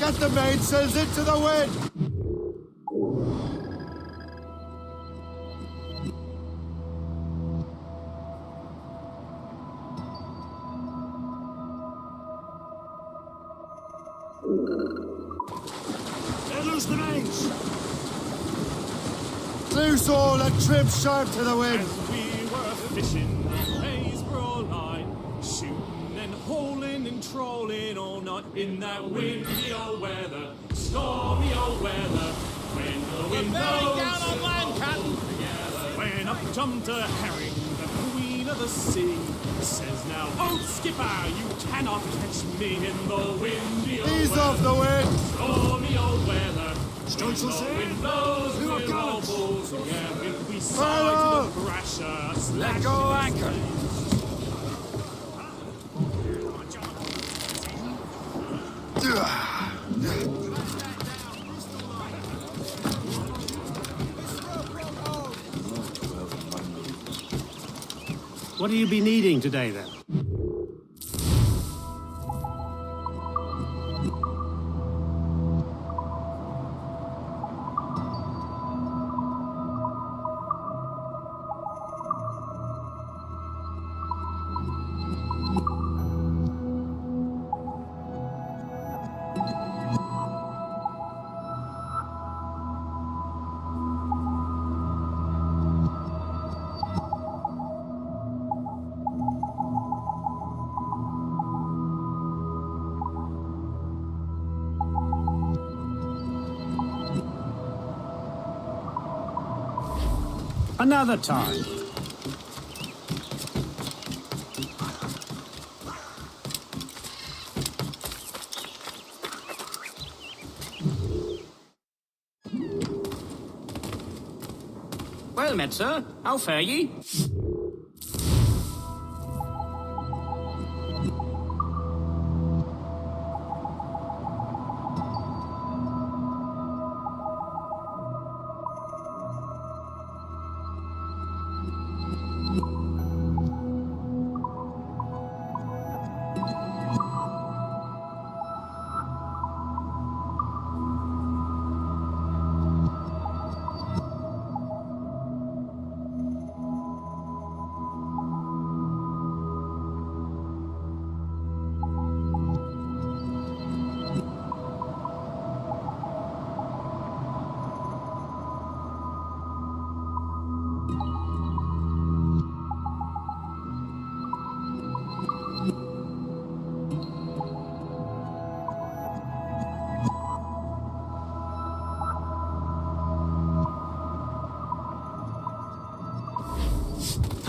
Get the mainsails into the wind! Let loose the mains! Loose all and trim sharp to the wind! As we were fishing the Haysborough line, shooting and holing and trolling all night in that windy old weather, stormy old weather. When the wind blows, down on land, Captain! when up jumped a herring, the queen of the sea, says now, "Oh, skipper, you cannot catch me in the windy old Ease weather, off the wind! stormy old weather." Stunsail When the sail! wind blows, Who are we'll gallants? roll together. We Fire! sight the thrasher, Let go anchor! What do you be needing today, then? Another time. Well met, sir. How fare ye?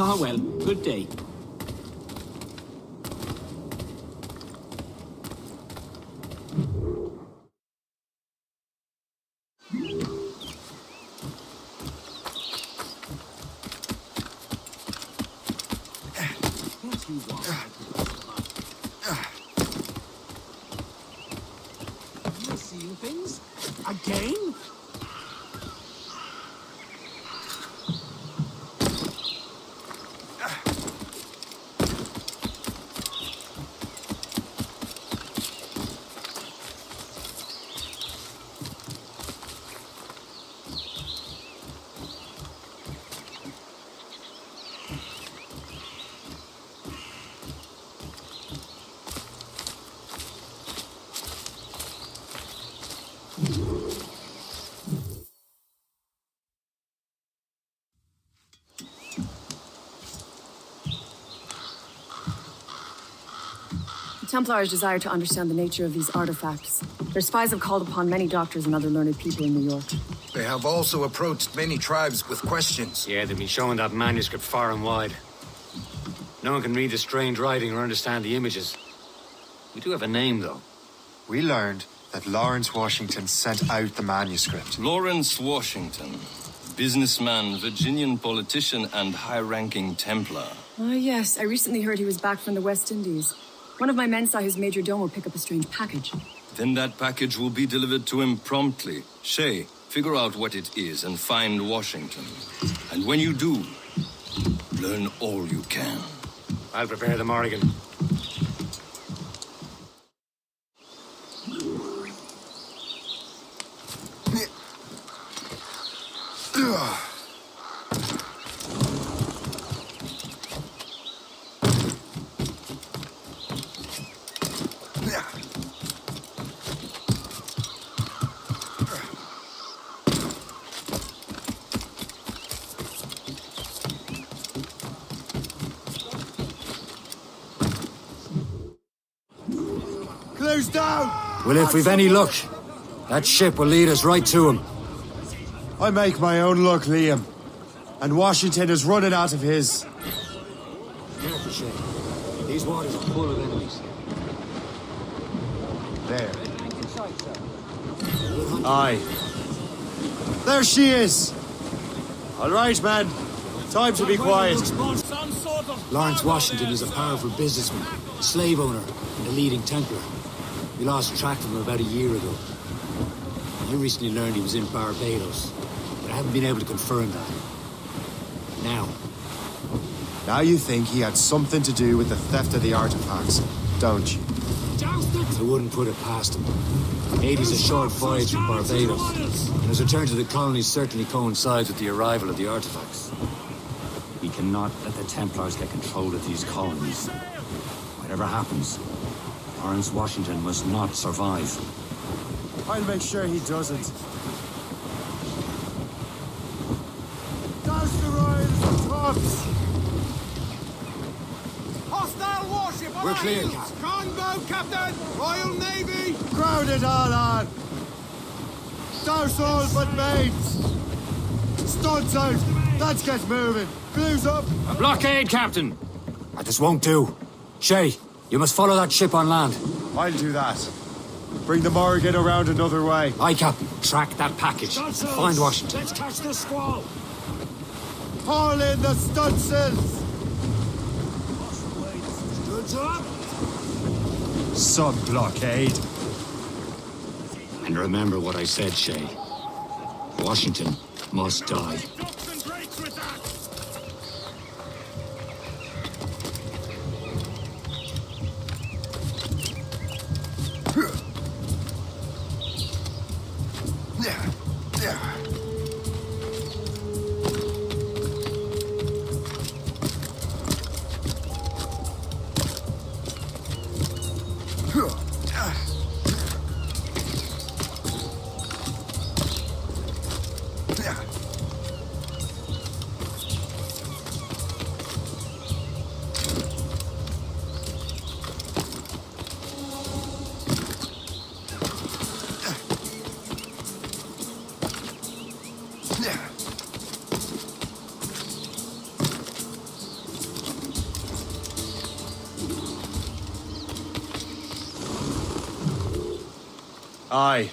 Ah, well, good day. You seeing things? Again? The Templars desire to understand the nature of these artifacts. Their spies have called upon many doctors and other learned people in New York. They have also approached many tribes with questions. Yeah, they've been showing that manuscript far and wide. No one can read the strange writing or understand the images. We do have a name, though. We learned that Lawrence Washington sent out the manuscript. Lawrence Washington, businessman, Virginian politician, and high-ranking Templar. Ah, yes. I recently heard he was back from the West Indies. One of my men saw his major domo pick up a strange package. Then that package will be delivered to him promptly. Shay, figure out what it is and find Washington. And when you do, learn all you can. I'll prepare the Morrigan. Blue's down! Well, if we've any luck, that ship will lead us right to him. I make my own luck, Liam. And Washington is running out of his. Careful, Shay. These waters are full of enemies. There. Aye. There she is! All right, man. Time to be quiet. Lawrence Washington is a powerful businessman, a slave owner, and a leading Templar. We lost track of him about a year ago. I recently learned he was in Barbados, but I haven't been able to confirm that. Now you think he had something to do with the theft of the artifacts, don't you? I wouldn't put it past him. Haiti's a short voyage from Barbados, and his return to the colonies certainly coincides with the arrival of the artifacts. We cannot let the Templars get control of these colonies. Whatever happens, Lawrence Washington must not survive. I'll make sure he doesn't. Douse the royals and tops! Hostile warship! We're clear, Captain. Strongbow, Captain! Royal Navy! Crowd it all on! Douse all but mates! Studs out! Let's get moving! Blue's up! A blockade, Captain! This won't do. Shay, you must follow that ship on land. I'll do that. Bring the Morrigan around another way. Aye, Captain. Track that package and find Washington. Let's catch the squall! Haul in the stunsails! Studs up! Sub-blockade. And remember what I said, Shay. Washington must die. Aye.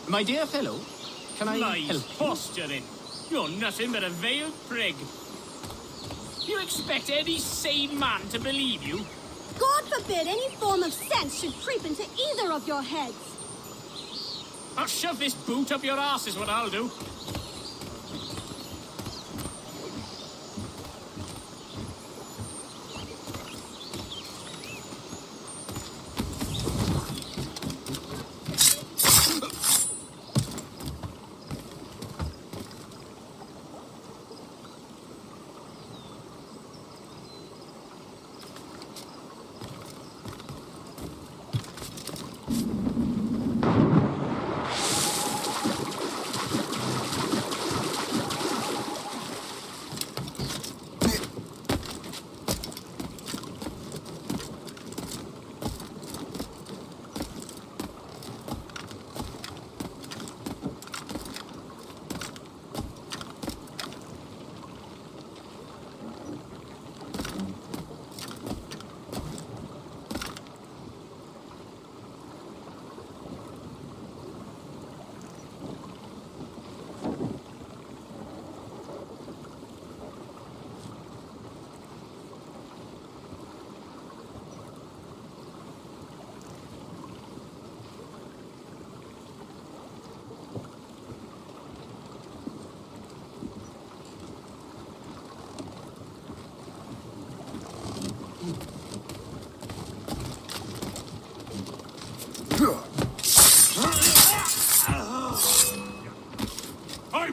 My dear fellow, can I Lies help? posturing. You're nothing but a veiled prig. You expect any sane man to believe you? God forbid any form of sense should creep into either of your heads. I'll shove this boot up your arse is what I'll do.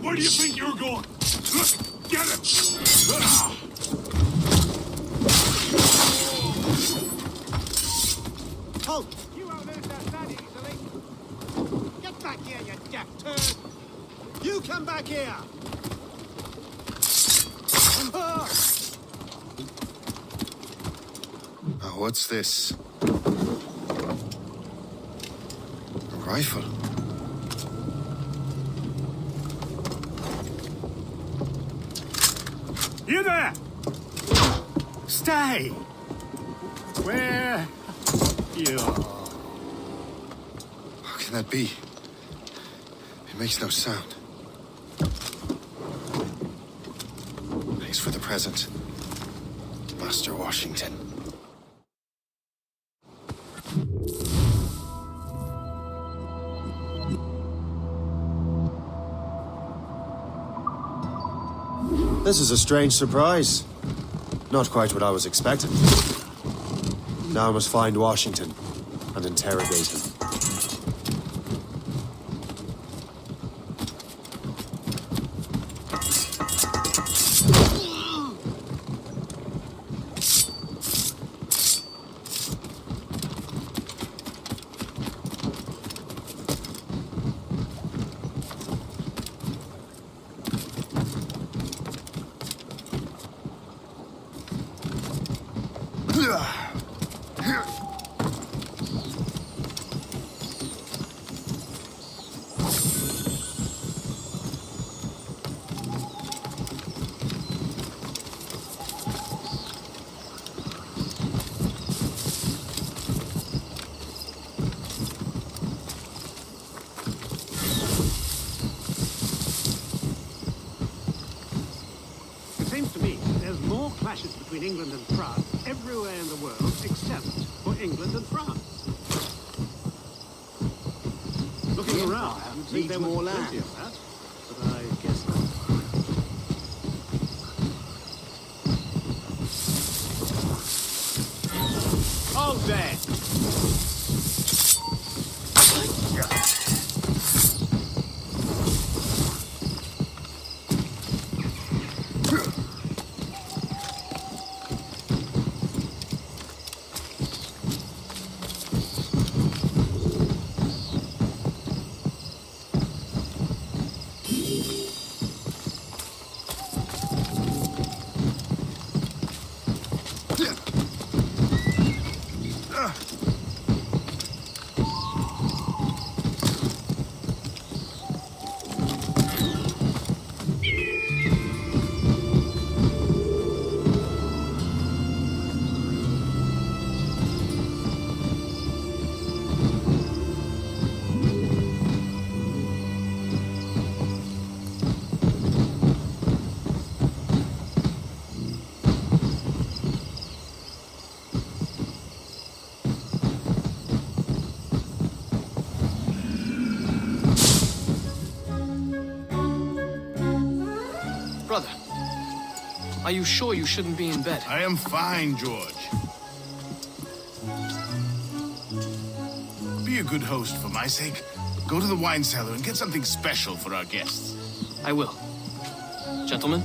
Where do you think you're going? Look, get him! Halt! You won't lose that standing easily. Get back here, you deaf turd! You come back here! Oh, what's this? A rifle. You there! Stay! Where you are. How can that be? It makes no sound. Thanks for the present, Master Washington. This is a strange surprise. Not quite what I was expecting. Now I must find Washington and interrogate him. Between England and France everywhere in the world except for England and France. Looking around, you'd think there was plenty of that, but I guess not. Hold there! Brother, are you sure you shouldn't be in bed? I am fine, George. Be a good host for my sake. Go to the wine cellar and get something special for our guests. I will. Gentlemen?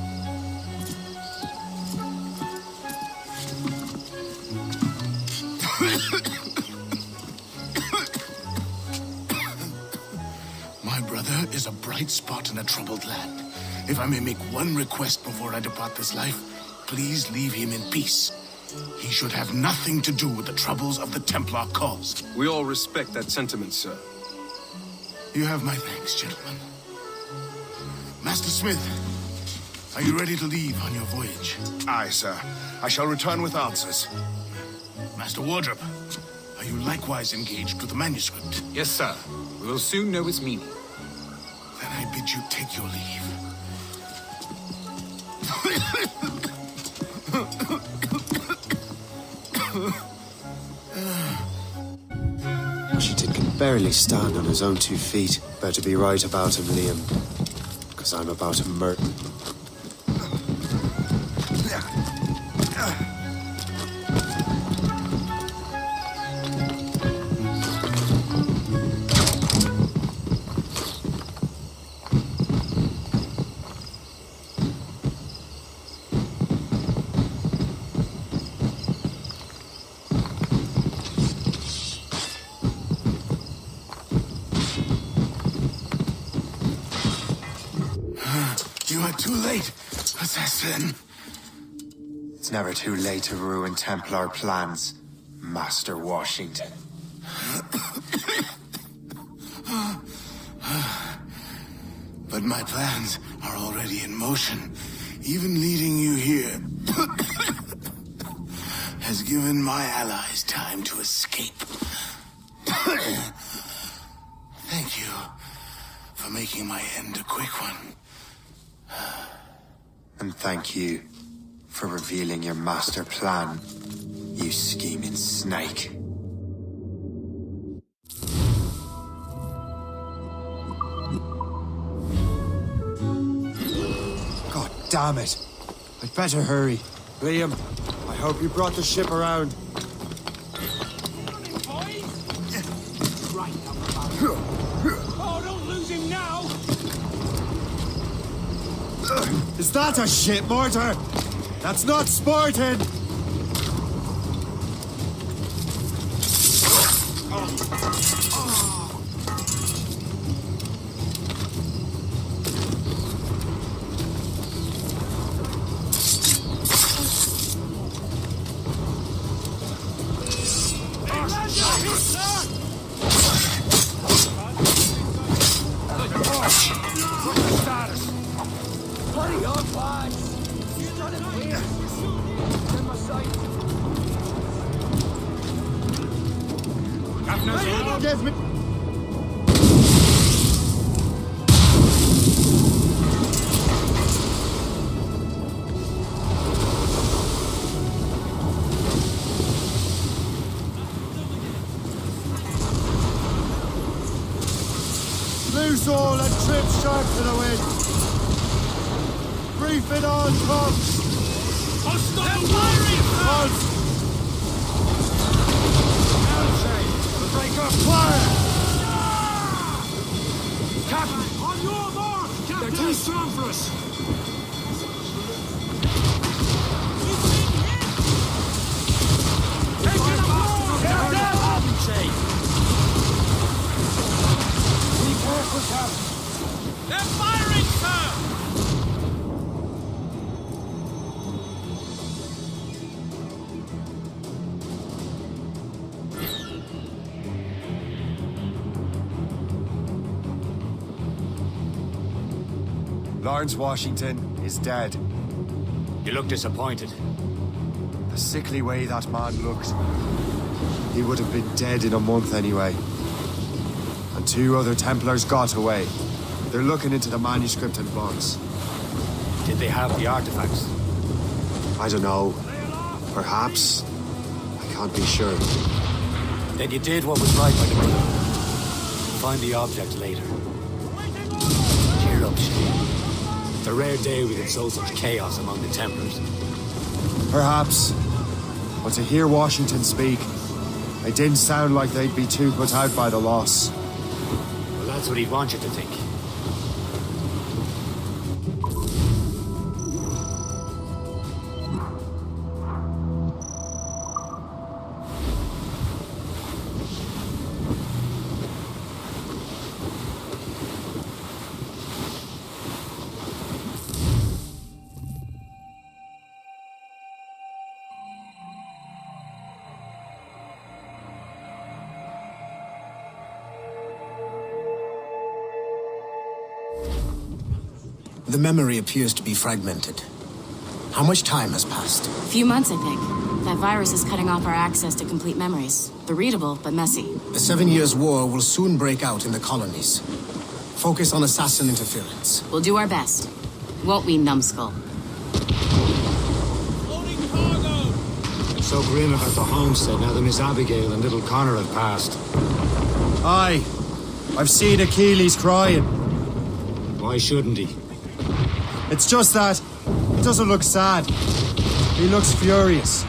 My brother is a bright spot in a troubled land. If I may make one request before I depart this life, please leave him in peace. He should have nothing to do with the troubles of the Templar cause. We all respect that sentiment, sir. You have my thanks, gentlemen. Master Smith, are you ready to leave on your voyage? Aye, sir. I shall return with answers. Master Wardrop, are you likewise engaged with the manuscript? Yes, sir. We will soon know its meaning. Then I bid you take your leave. Washington can barely stand on his own 2 feet. Better be right about him, Liam. Because I'm about to murder him. You are too late, assassin. It's never too late to ruin Templar plans, Master Washington. But my plans are already in motion. Even leading you here has given my allies time to escape. Thank you for making my end a quick one. And thank you for revealing your master plan, you scheming snake. God damn it. I'd better hurry. Liam, I hope you brought the ship around. Oh, don't lose him now! Is that a ship mortar? That's not sporting! Give me... Loose all and trim sharp to the wind. Brief it on, come. Hostile firing! Halt! Break up! Fire! Captain! On your mark, Captain! They're too strong for us! Take it aboard! Get down! Be careful, Captain! They're firing, sir! Lawrence Washington is dead. You look disappointed. The sickly way that man looked. He would have been dead in a month anyway. And 2 other Templars got away. They're looking into the manuscript and box. Did they have the artifacts? I don't know. Perhaps. I can't be sure. Then you did what was right by the brother. Find the object later. Cheer up, Shay. It's a rare day we can sow such chaos among the Templars. Perhaps. But to hear Washington speak, it didn't sound like they'd be too put out by the loss. Well, that's what he'd want you to think. The memory appears to be fragmented. How much time has passed? A few months, I think. That virus is cutting off our access to complete memories. They're readable, but messy. The 7 Years' War will soon break out in the colonies. Focus on assassin interference. We'll do our best. Won't we, numbskull? It's so grim about the homestead now that Miss Abigail and little Connor have passed. Aye. I've seen Achilles crying. Why shouldn't he? It's just that he doesn't look sad. He looks furious.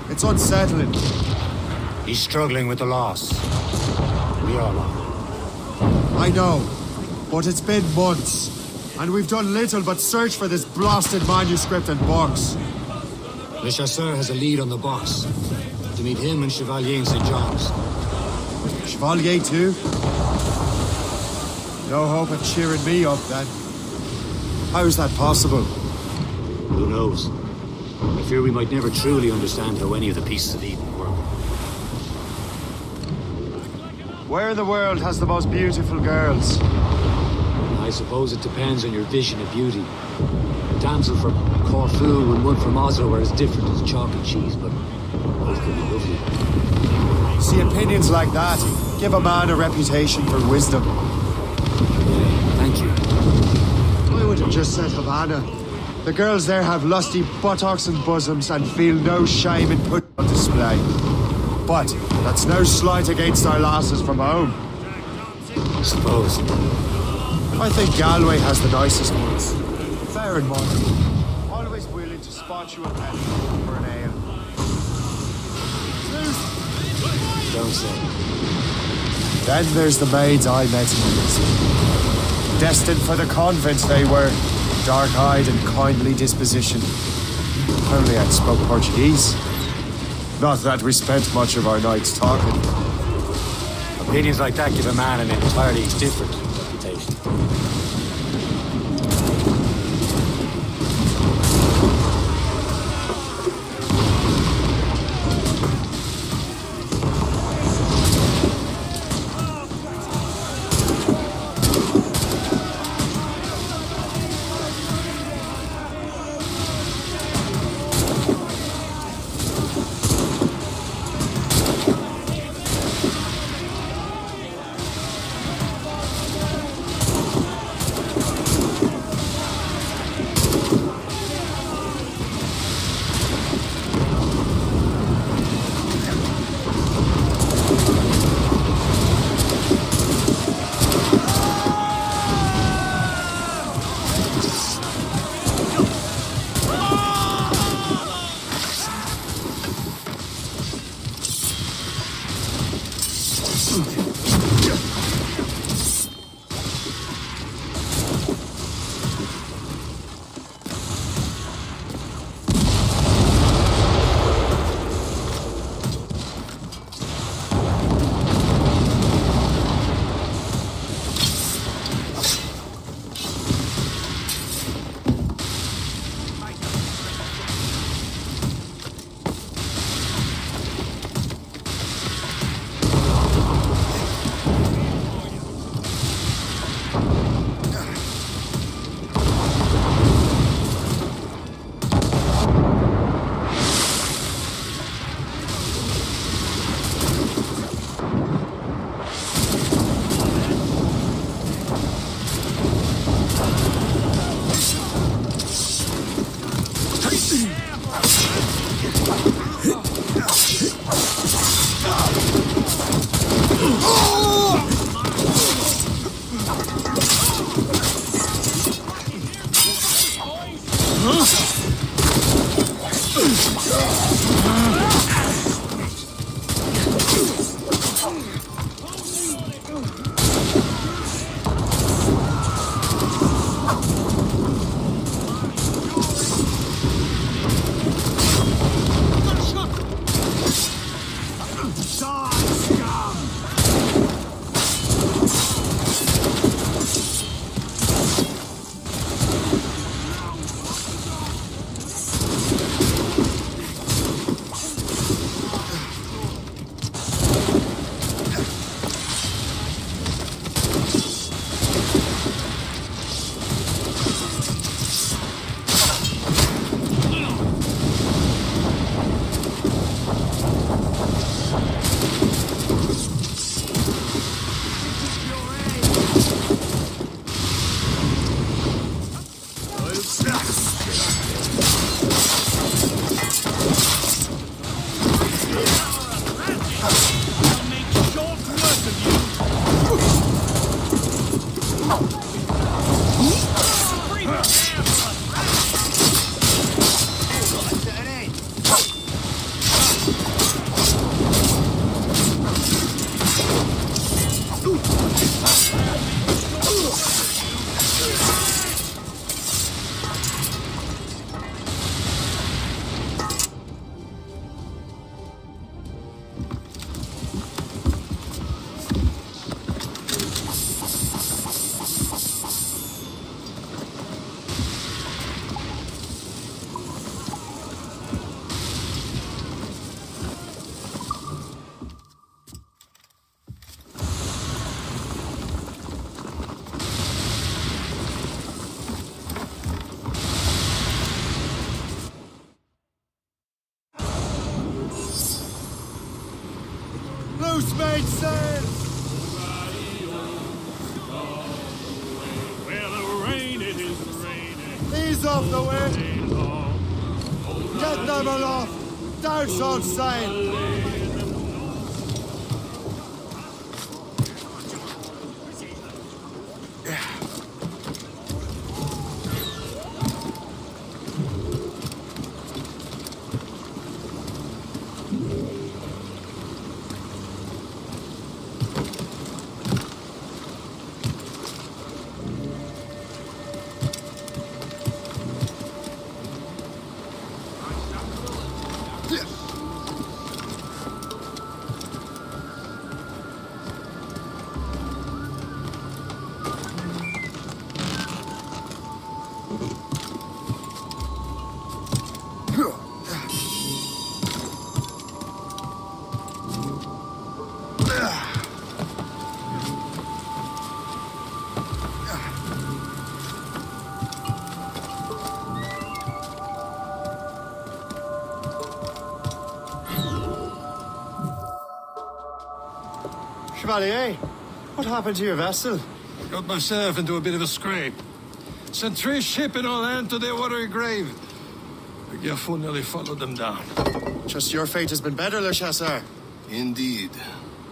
It's unsettling. He's struggling with the loss. We all are. I know, but it's been months, and we've done little but search for this blasted manuscript and box. Le Chasseur has a lead on the box. To meet him and Chevalier in St. John's. Chevalier too? No hope of cheering me up then. How is that possible? Who knows? I fear we might never truly understand how any of the pieces of Eden work. Where in the world has the most beautiful girls? I suppose it depends on your vision of beauty. A damsel from Corfu and one from Oslo are as different as chalk and cheese, but both can be lovely. See, opinions like that give a man a reputation for wisdom. Yeah, thank you. I would have just said Havana. The girls there have lusty buttocks and bosoms and feel no shame in putting on display. But that's no slight against our lasses from home. I suppose. I think Galway has the nicest ones. Fair and modern. Always willing to spot you a penny for an ale. Don't say. Then there's the maids I met in Lisbon. Destined for the convent they were. Dark-eyed and kindly disposition. Only I spoke Portuguese. Not that we spent much of our nights talking. Opinions like that give a man an entirely different reputation. Loose mainsails! Where the rain it is raining. Ease off the wind! Get them aloft! Douse on sail! Chevalier, what happened to your vessel? Got myself into a bit of a scrape. Sent 3 ships in all hand to their watery grave. The Gerfaut nearly followed them down. Just your fate has been better, Le Chasseur. Indeed.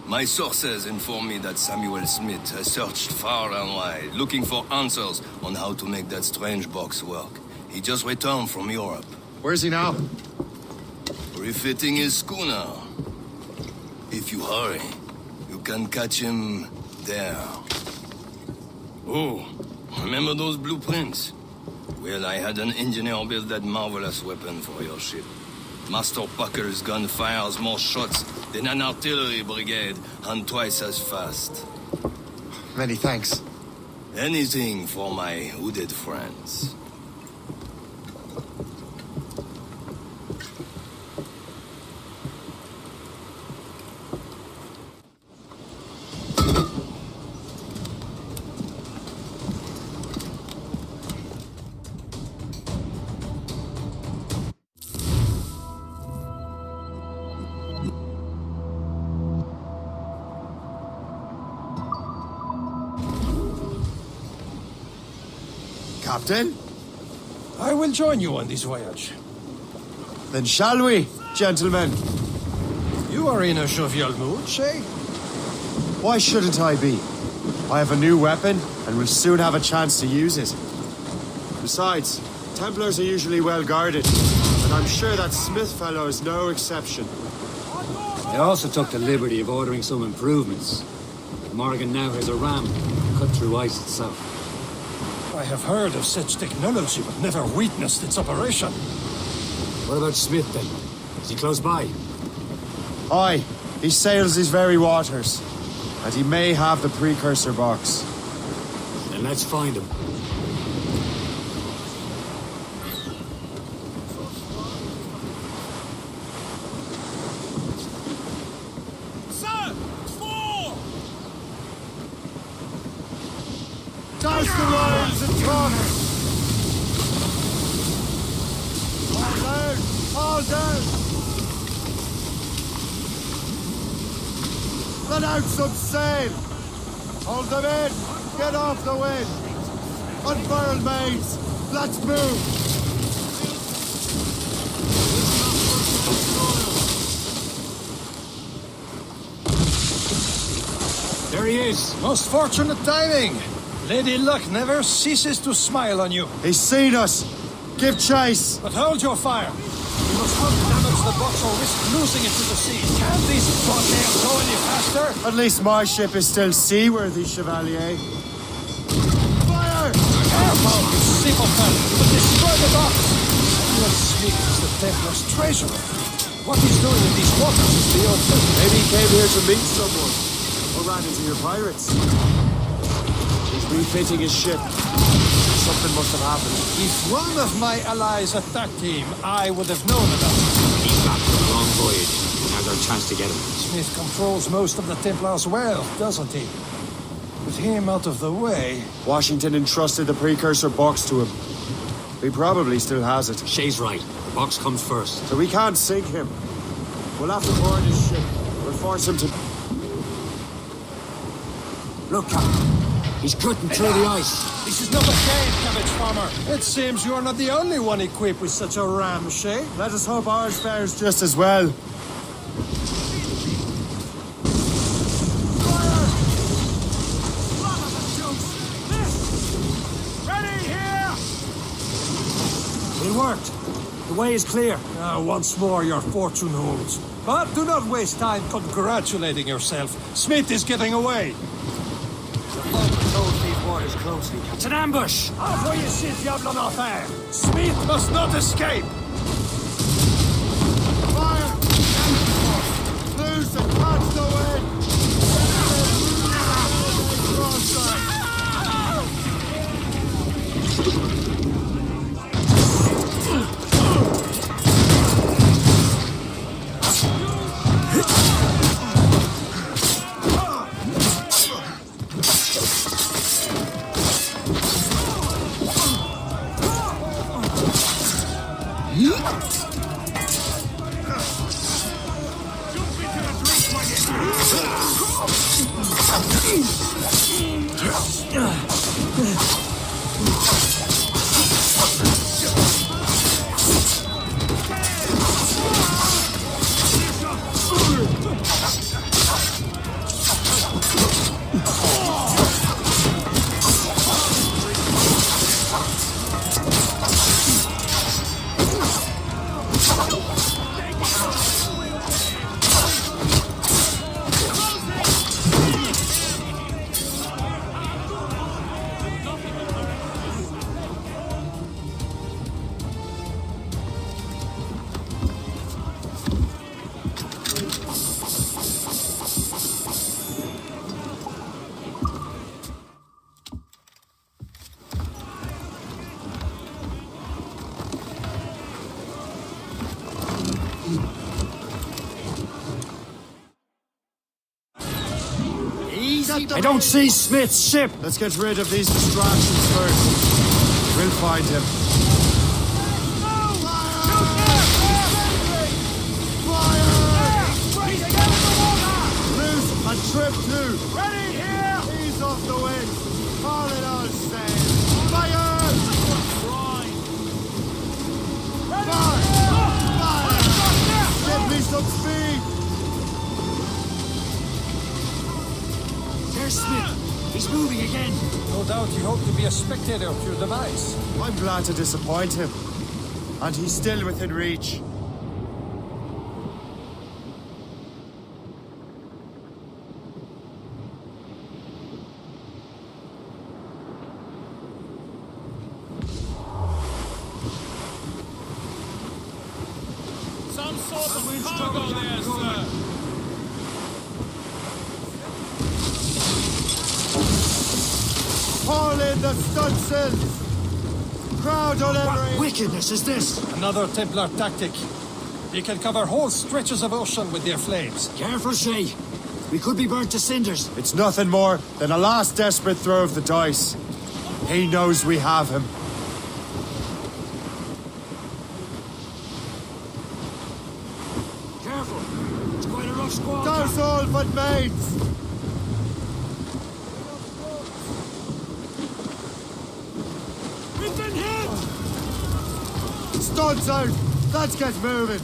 My sources inform me that Samuel Smith has searched far and wide, looking for answers on how to make that strange box work. He just returned from Europe. Where's he now? Refitting his schooner. If you hurry, you can catch him there. Oh, remember those blueprints? Well, I had an engineer build that marvelous weapon for your ship. Master Pucker's gun fires more shots than an artillery brigade, and twice as fast. Many thanks. Anything for my hooded friends. Captain? I will join you on this voyage. Then shall we, gentlemen? You are in a jovial mood, Shay? Why shouldn't I be? I have a new weapon, and will soon have a chance to use it. Besides, Templars are usually well guarded, and I'm sure that Smith fellow is no exception. They also took the liberty of ordering some improvements. Morgan now has a ram cut through ice itself. I have heard of such technology, but never witnessed its operation. What about Smith, then? Is he close by? Aye, he sails these very waters, and he may have the precursor box. Then let's find him. Douse the royals and tonners! All down! All down! Let out some sail! Hold them in! Get off the wind! Unfurl mains! Let's move! There he is! Most fortunate timing! Lady Luck never ceases to smile on you. He's seen us! Give chase! But hold your fire! You must not damage the box or risk losing it to the sea. Can these blockades go any faster? At least my ship is still seaworthy, Chevalier. Fire! Careful, you simpleton! But destroy the box! Samuel Smith is the Templar's treasurer. What he's doing in these waters is beyond me. Maybe he came here to meet someone. Or ran into your pirates. He's refitting his ship. Something must have happened. If one of my allies attacked him, I would have known about it. He's back from a long voyage. Now's our chance to get him. Smith controls most of the Templars' wealth, doesn't he? With him out of the way... Washington entrusted the precursor box to him. He probably still has it. Shay's right. The box comes first. So we can't sink him. We'll have to board his ship. We'll force him to... Look, Captain. He's cutting through the ice. This is not a game, cabbage farmer. It seems you are not the only one equipped with such a ramshay. Let us hope ours fares just as well. Ready here! It worked. The way is clear. Once more, your fortune holds. But do not waste time congratulating yourself. Smith is getting away. Control these waters closely. It's an ambush! Envoyez ces diables en enfer! Smith must not escape! Fire! Loose and catch the wind! I don't see Smith's ship. Let's get rid of these distractions first. We'll find him. Loose and trip too. Ready here! Ease off the wind. All it all says. Fire! Fire! Give me some speed! There's Smith. He's moving again. No doubt you hope to be a spectator of your demise. I'm glad to disappoint him. And he's still within reach. Some sort of cargo there, sir. Haul in the stunsails! Crowd on every... What wickedness is this? Another Templar tactic. They can cover whole stretches of ocean with their flames. Careful, Shay. We could be burnt to cinders. It's nothing more than a last desperate throw of the dice. He knows we have him. Careful. It's quite a rough squall. Those all but mates! We've been hit! Studs out! Let's get moving!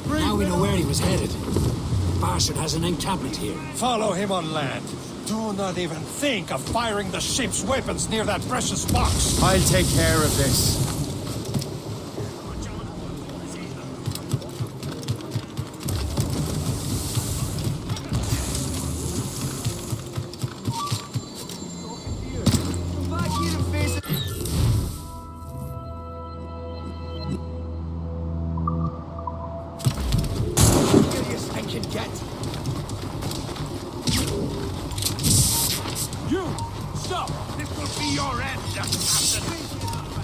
Now we know where he was headed. The bastard has an encampment here. Follow him on land. Do not even think of firing the ship's weapons near that precious box. I'll take care of this.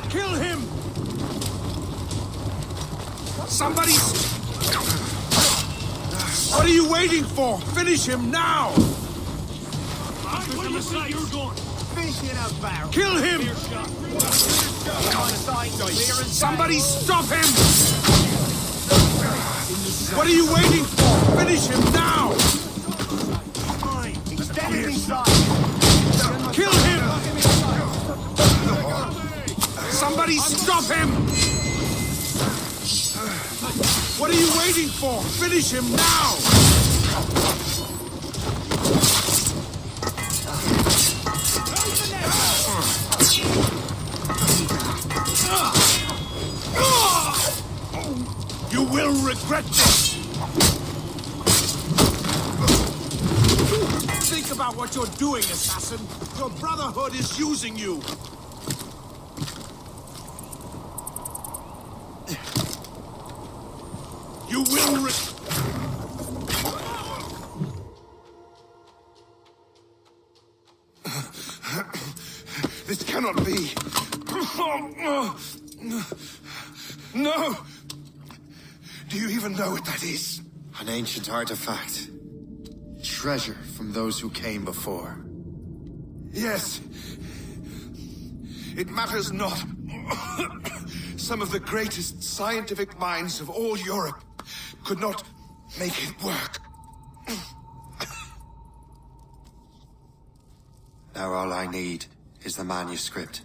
Kill him! Somebody! What are you waiting for? Finish him now! Fish in a barrel! Kill him! Somebody stop him! What are you waiting for? Finish him now! Kill him! Somebody stop him! What are you waiting for? Finish him now! You will regret this! Think about what you're doing, assassin! Your Brotherhood is using you! You will This cannot be! No! Do you even know what that is? An ancient artifact. Treasure from those who came before. Yes. It matters not. Some of the greatest scientific minds of all Europe could not make it work. Now all I need is the manuscript,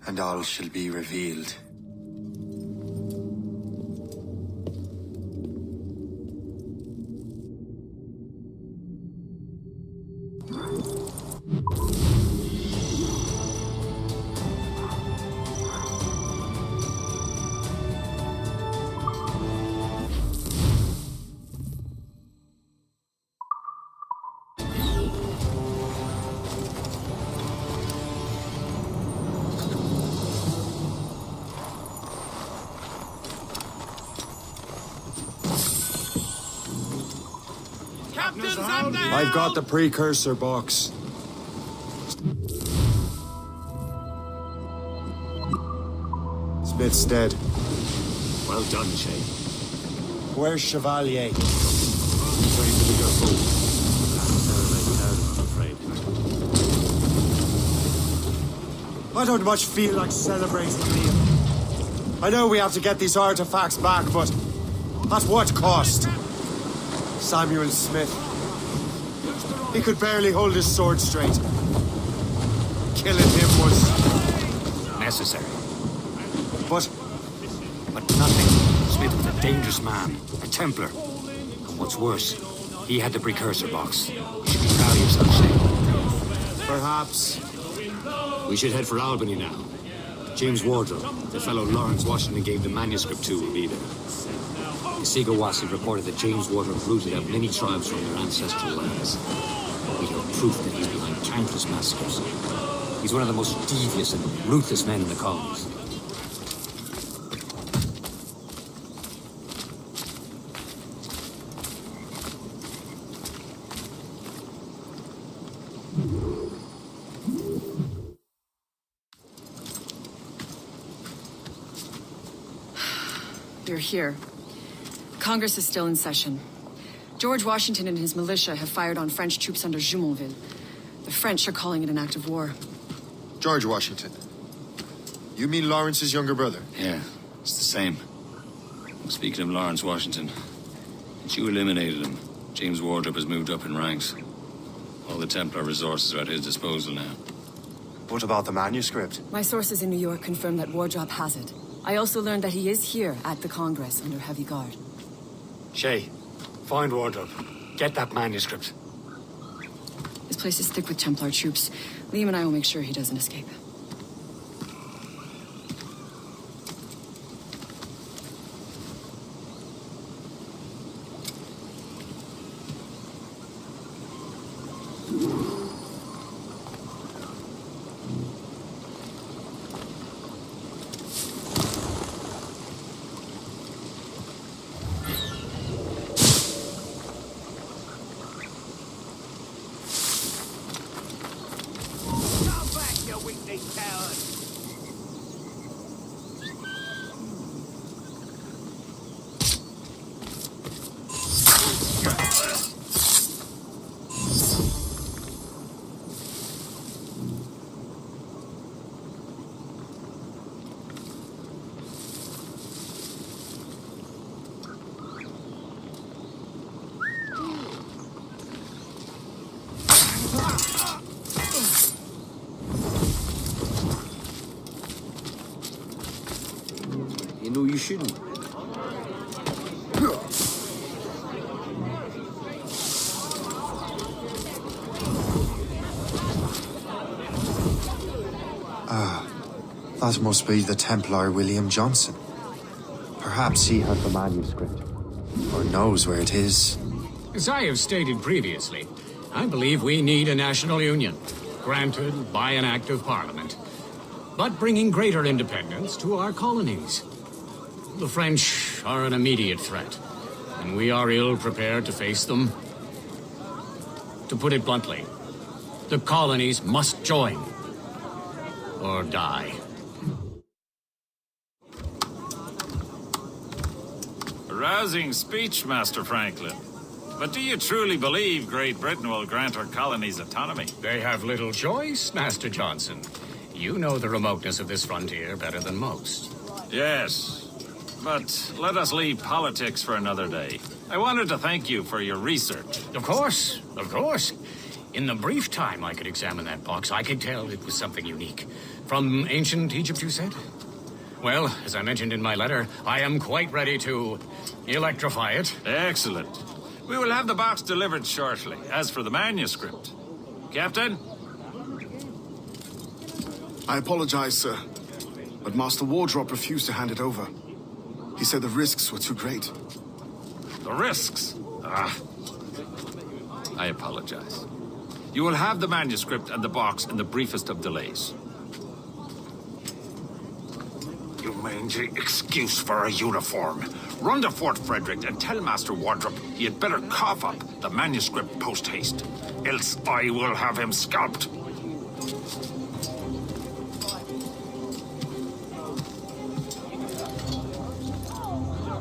and all shall be revealed. I've got the precursor box. Smith's dead. Well done, Shay. Where's Chevalier? Trained to be your fool. I'm afraid. I don't much feel like celebrating, Liam. I know we have to get these artifacts back, but at what cost? Samuel Smith. He could barely hold his sword straight. Killing him was necessary. But nothing. Smith was a dangerous man, a Templar. And what's worse, he had the precursor box. You should be proud of yourself, Shay. Perhaps. We should head for Albany now. James Wardrop, the fellow Lawrence Washington gave the manuscript to, will be there. Sigawasi reported that James Wardrop rooted out many tribes from their ancestral lands. We have proof that he's behind countless massacres. He's one of the most devious and ruthless men in the colonies. You're here. Congress is still in session. George Washington and his militia have fired on French troops under Jumonville. The French are calling it an act of war. George Washington. You mean Lawrence's younger brother? Yeah, it's the same. Speaking of Lawrence Washington, since you eliminated him, James Wardrop has moved up in ranks. All the Templar resources are at his disposal now. What about the manuscript? My sources in New York confirm that Wardrop has it. I also learned that he is here at the Congress under heavy guard. Shay, find Wardrop. Get that manuscript. This place is thick with Templar troops. Liam and I will make sure he doesn't escape. you shouldn't. That must be the Templar William Johnson. Perhaps he has the manuscript, or knows where it is. As I have stated previously, I believe we need a national union, granted by an act of parliament, but bringing greater independence to our colonies. The French are an immediate threat, and we are ill prepared to face them. To put it bluntly, the colonies must join, or die. A rousing speech, Master Franklin. But do you truly believe Great Britain will grant her colonies autonomy? They have little choice, Master Johnson. You know the remoteness of this frontier better than most. Yes, but let us leave politics for another day. I wanted to thank you for your research. Of course, of course. In the brief time I could examine that box, I could tell it was something unique. From ancient Egypt, you said? Well, as I mentioned in my letter, I am quite ready to electrify it. Excellent. We will have the box delivered shortly. As for the manuscript... Captain? I apologize, sir, but Master Wardrop refused to hand it over. He said the risks were too great. The risks? Ah. I apologize. You will have the manuscript and the box in the briefest of delays. You mangy excuse for a uniform. Run to Fort Frederick and tell Master Wardrop he had better cough up the manuscript post-haste. Else I will have him scalped.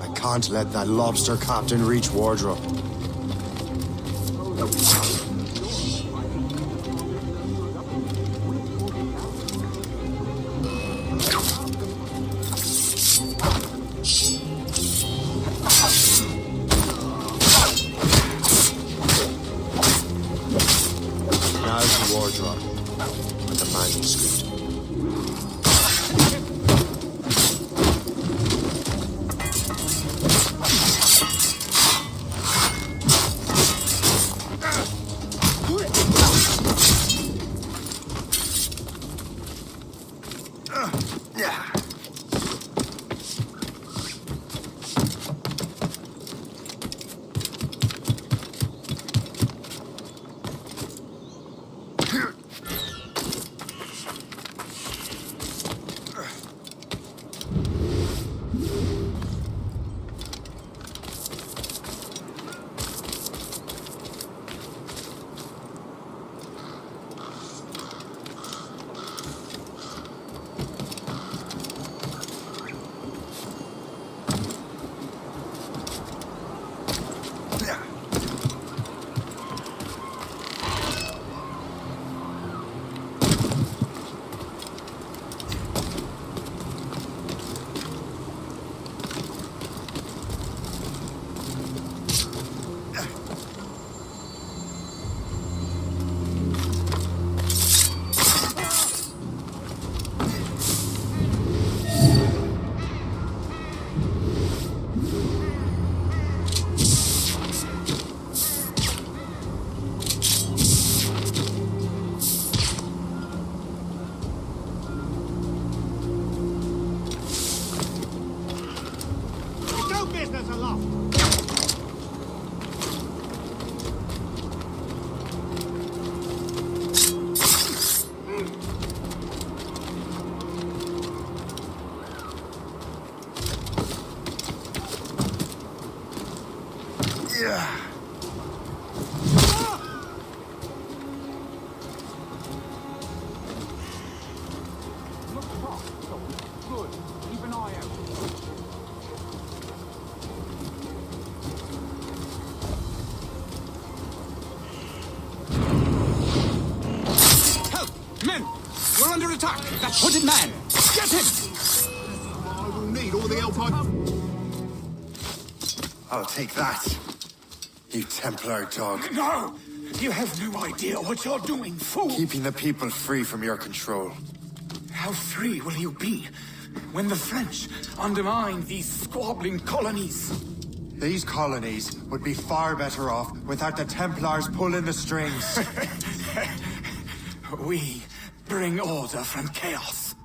I can't let that lobster captain reach Wardrop. That hooded man! Get him! I will need all the help I... I'll take that, you Templar dog. No! You have no idea what you're doing, fool! Keeping the people free from your control. How free will you be when the French undermine these squabbling colonies. These colonies would be far better off without the Templars pulling the strings. We bring order from chaos.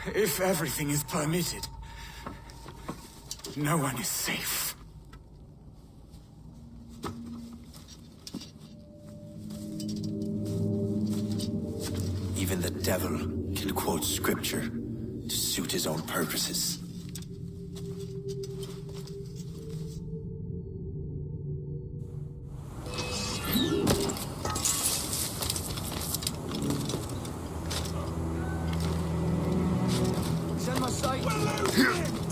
If everything is permitted, no one is safe. Even the devil can quote scripture to suit his own purposes. Send my sight.